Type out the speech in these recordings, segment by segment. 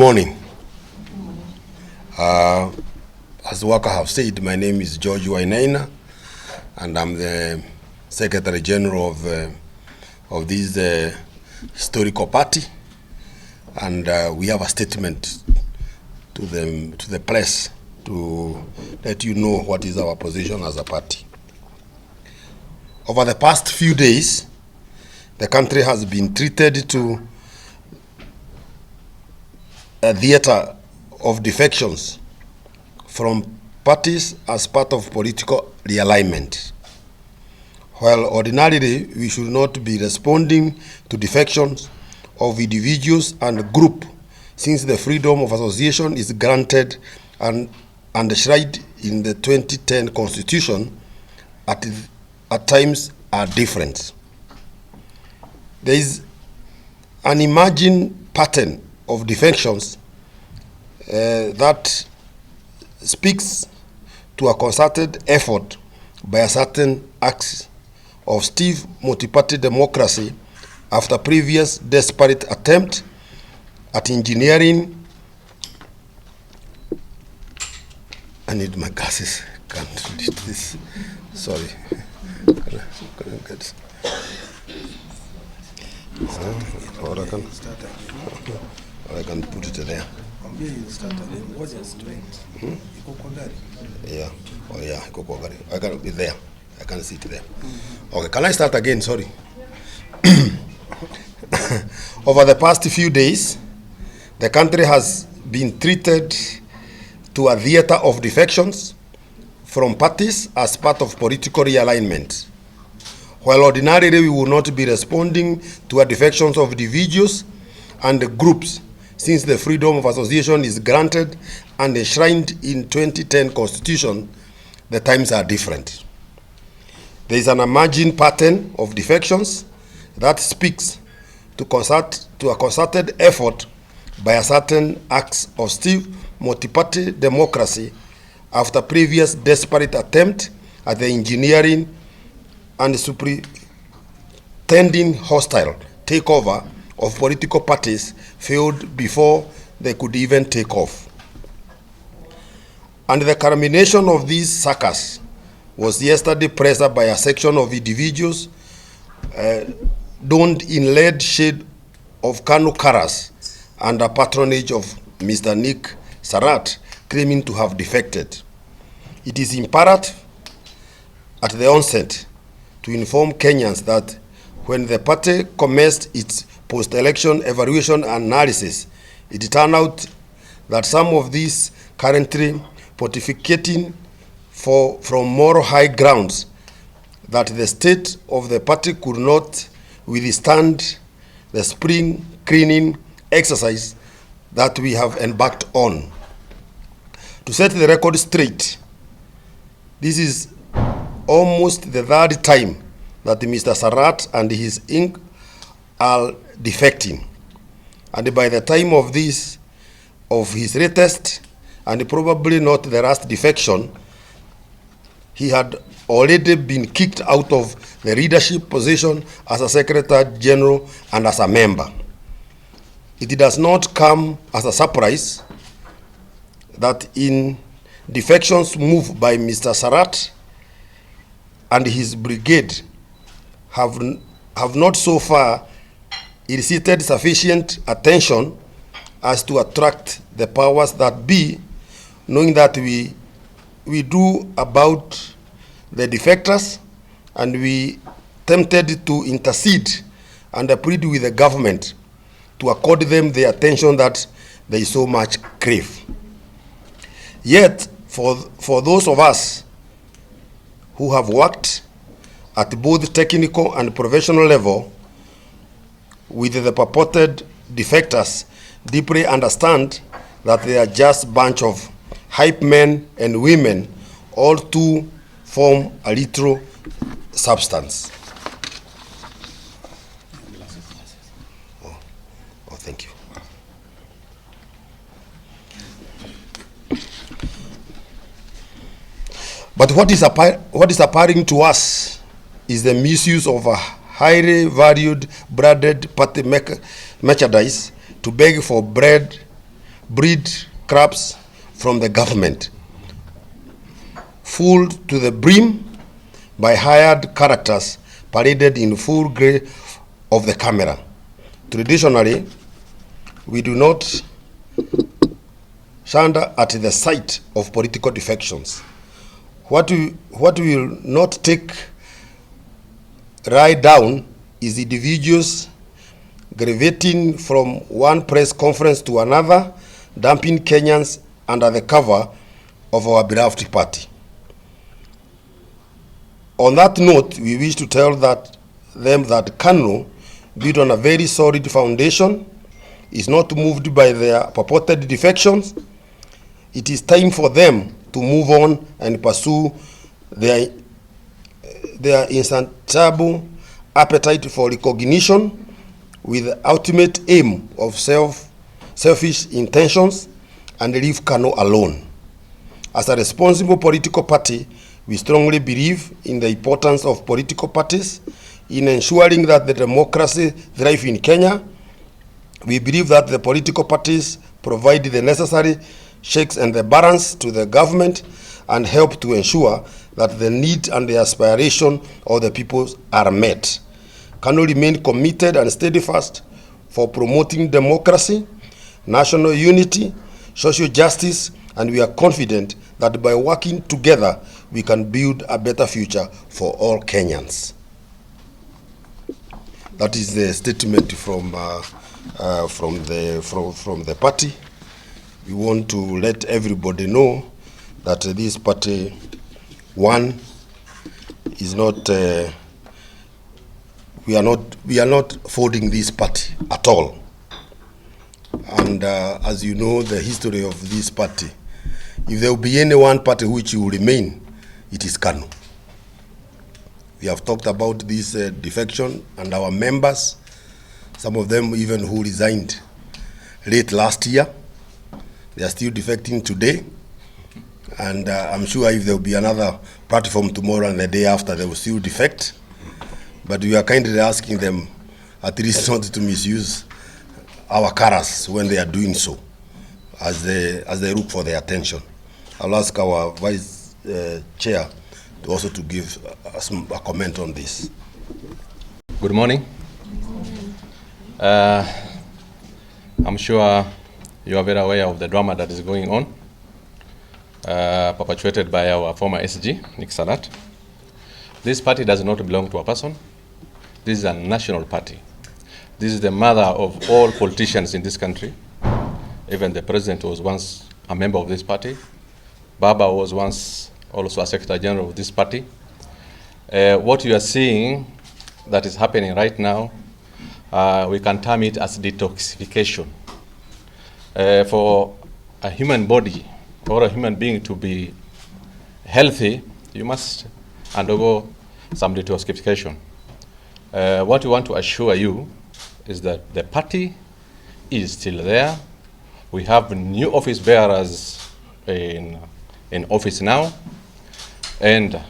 morning. As Waka have said, my name is George Wainaina, and I'm the Secretary General of this historical party. And we have a statement to the press to let you know what is our position as a party. Over the past few days, the country has been treated to a theater of defections from parties as part of political realignment. While ordinarily we should not be responding to defections of individuals and groups, since the freedom of association is granted and enshrined in the 2010 Constitution, at times are different. There is an emerging pattern of defections that speaks to a concerted effort by a certain acts of stiff multi-party democracy after previous desperate attempt at engineering. I need my glasses. Can't read this. Sorry. Can I get or I can put it there. Yeah. Oh yeah. I can be there. I can see it there. Okay. Can I start again? Sorry. Over the past few days, the country has been treated to a theater of defections from parties as part of political realignment. While ordinarily we will not be responding to a defections of individuals and groups, since the freedom of association is granted and enshrined in 2010 Constitution, the times are different. There is an emerging pattern of defections that speaks to a concerted effort by a certain acts of stiff multi-party democracy after previous desperate attempt at the engineering and superintending hostile takeover of political parties failed before they could even take off. And the culmination of these circus was yesterday pressed by a section of individuals donned in lead shade of Kanu colors under patronage of Mr. Nick Sarat, claiming to have defected. It is imperative at the onset to inform Kenyans that when the party commenced its post-election evaluation analysis, it turned out that some of these currently pontificating from moral high grounds that the state of the party could not withstand the spring cleaning exercise that we have embarked on. To set the record straight, this is almost the third time that Mr. Sarat and his ink are defecting. And by the time of his latest, and probably not the last defection, he had already been kicked out of the leadership position as a Secretary General and as a member. It does not come as a surprise that in defections moved by Mr. Sarat and his brigade have not so far elicited sufficient attention as to attract the powers that be, knowing that we do about the defectors, and we tempted to intercede and plead with the government to accord them the attention that they so much crave. Yet, for those of us who have worked at both technical and professional level with the purported defectors, deeply understand that they are just a bunch of hype men and women, all to form a little substance. Oh, thank you. But what is appearing to us is the misuse of a highly valued branded party merchandise to beg for bread breed crabs from the government, full to the brim by hired characters paraded in full grey of the camera. Traditionally, we do not shudder at the sight of political defections. What we will not take right down is individuals gravitating from one press conference to another, dumping Kenyans under the cover of our beloved party. On that note, we wish to tell them that Kanu, built on a very solid foundation, is not moved by their purported defections. It is time for them to move on and pursue their insatiable appetite for recognition with the ultimate aim of selfish intentions and leave Kanu alone. As a responsible political party, we strongly believe in the importance of political parties in ensuring that the democracy thrives in Kenya. We believe that the political parties provide the necessary checks and the balance to the government and help to ensure that the need and the aspiration of the people are met. Kanu remain committed and steadfast for promoting democracy, national unity, social justice, and we are confident that by working together, we can build a better future for all Kenyans. That is the statement from the party. We want to let everybody know that this party, one, is not. We are not folding this party at all. And as you know, the history of this party, if there will be any one party which will remain, it is Kanu. We have talked about this defection and our members, some of them even who resigned late last year. They are still defecting today. And I'm sure if there will be another platform tomorrow and the day after, they will still defect. But we are kindly asking them at least not to misuse our colors when they are doing so, as they look for their attention. I'll ask our Vice Chair to also to give a comment on this. Good morning. I'm sure you are very aware of the drama that is going on, perpetuated by our former SG, Nick Sarat. This party does not belong to a person. This is a national party. This is the mother of all politicians in this country. Even the president was once a member of this party. Baba was once also a Secretary General of this party. What you are seeing that is happening right now, we can term it as detoxification. For a human body or a human being to be healthy, you must undergo some detoxification. What we want to assure you is that the party is still there. We have new office bearers in office now, and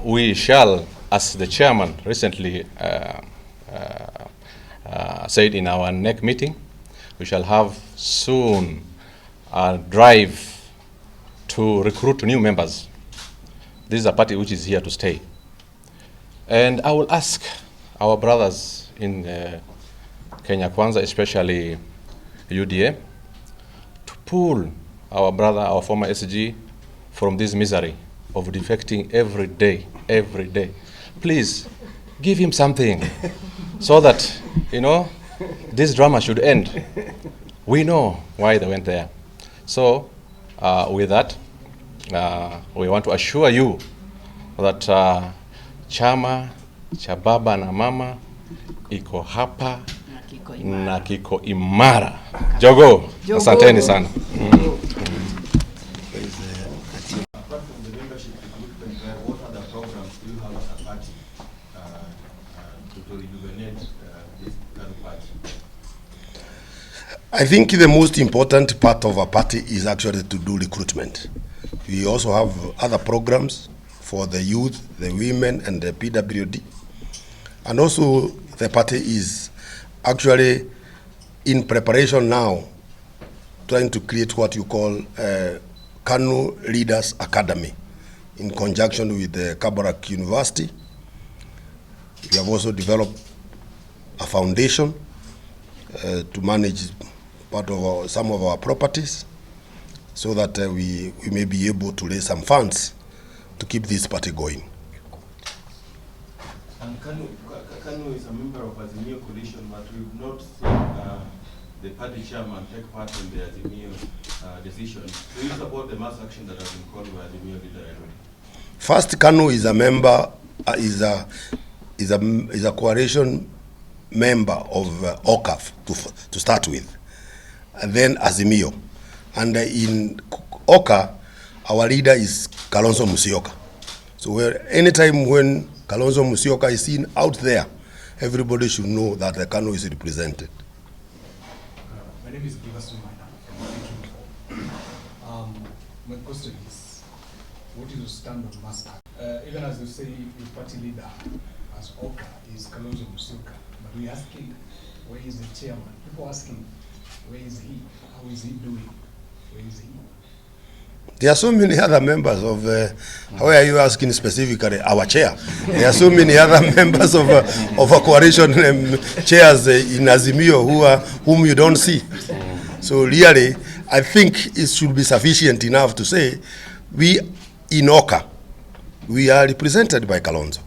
we shall, as the chairman recently said in our NEC meeting, we shall have soon a drive to recruit new members. This is a party which is here to stay. And I will ask our brothers in Kenya Kwanza, especially UDA, to pull our brother, our former SG, from this misery of defecting every day. Please, give him something so that, this drama should end. We know why they went there. So, with that, we want to assure you that chama cha baba na mama iko hapa na kiko imara. Jogo. Asanteni sana. I think the most important part of our party is actually to do recruitment. We also have other programs for the youth, the women, and the PWD. And also the party is actually in preparation now trying to create what you call Kanu Leaders Academy in conjunction with the Kabarak University. We have also developed a foundation to manage part of some of our properties, so that we may be able to raise some funds to keep this party going. And Kanu is a member of Azimio coalition, but we've not seen the party chairman take part in the Azimio decision. Do you support the mass action that has been called by Azimio leader? First, Kanu is a member, is a coalition member of OCAF to start with, and then Azimio. And in OCA, our leader is Kalonzo Musyoka. So anytime when Kalonzo Musyoka is seen out there, everybody should know that the Kanu is represented. My name is my question is, what is your stand on mass action? Even as you say, your party leader as OCA is Kalonzo Musyoka, but we're asking, where is the chairman? People asking, where is he? How is he doing? Where is he? There are so many other members of, how are you asking specifically? Our chair. There are so many other members of a coalition chairs in Azimio whom you don't see. So really, I think it should be sufficient enough to say, we in OCA, we are represented by Kalonzo.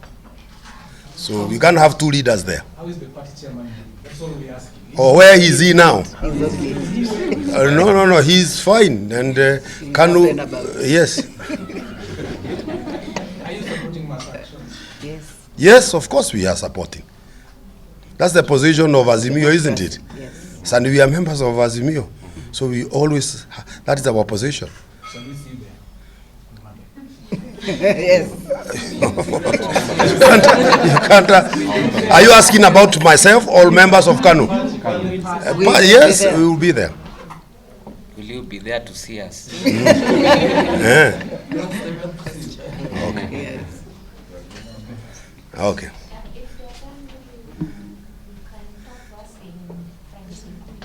So we can't have two leaders there. How is the party chairman? That's all we're asking. Or where is he now? No, he's fine. And Kanu, yes. Are you supporting mass action? Yes. Yes, of course we are supporting. That's the position of Azimio, isn't it? Yes. And we are members of Azimio. So we always, that is our position. Shall we see there on Monday? Yes. You can't, are you asking about myself or members of Kanu? Yes, we will be there. Will you be there to see us? Yeah. Okay. Yes. Okay.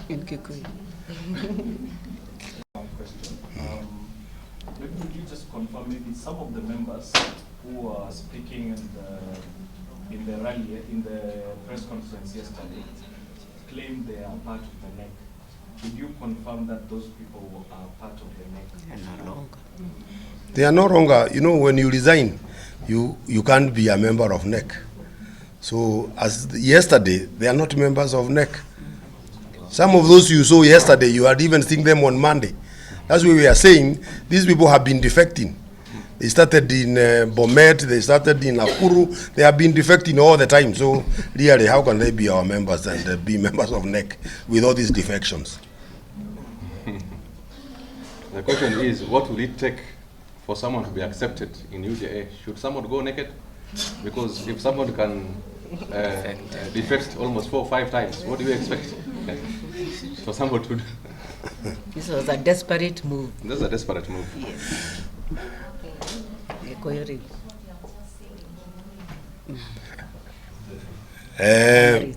In Kikuyu. Maybe would you just confirm maybe some of the members who are speaking in the rally, in the press conference yesterday, claimed they are part of the NEC. Did you confirm that those people are part of the NEC? No longer. They are no longer, you know, when you resign, you can't be a member of NEC. So as yesterday, they are not members of NEC. Some of those you saw yesterday, you had even seen them on Monday. That's why we are saying these people have been defecting. They started in Bomet, they started in Nakuru, they have been defecting all the time. So really, how can they be our members and be members of NEC with all these defections? The question is, what will it take for someone to be accepted in UJA? Should someone go naked? Because if someone can defect almost 4 or 5 times, what do you expect for someone to do? This was a desperate move. That's a desperate move. Yes.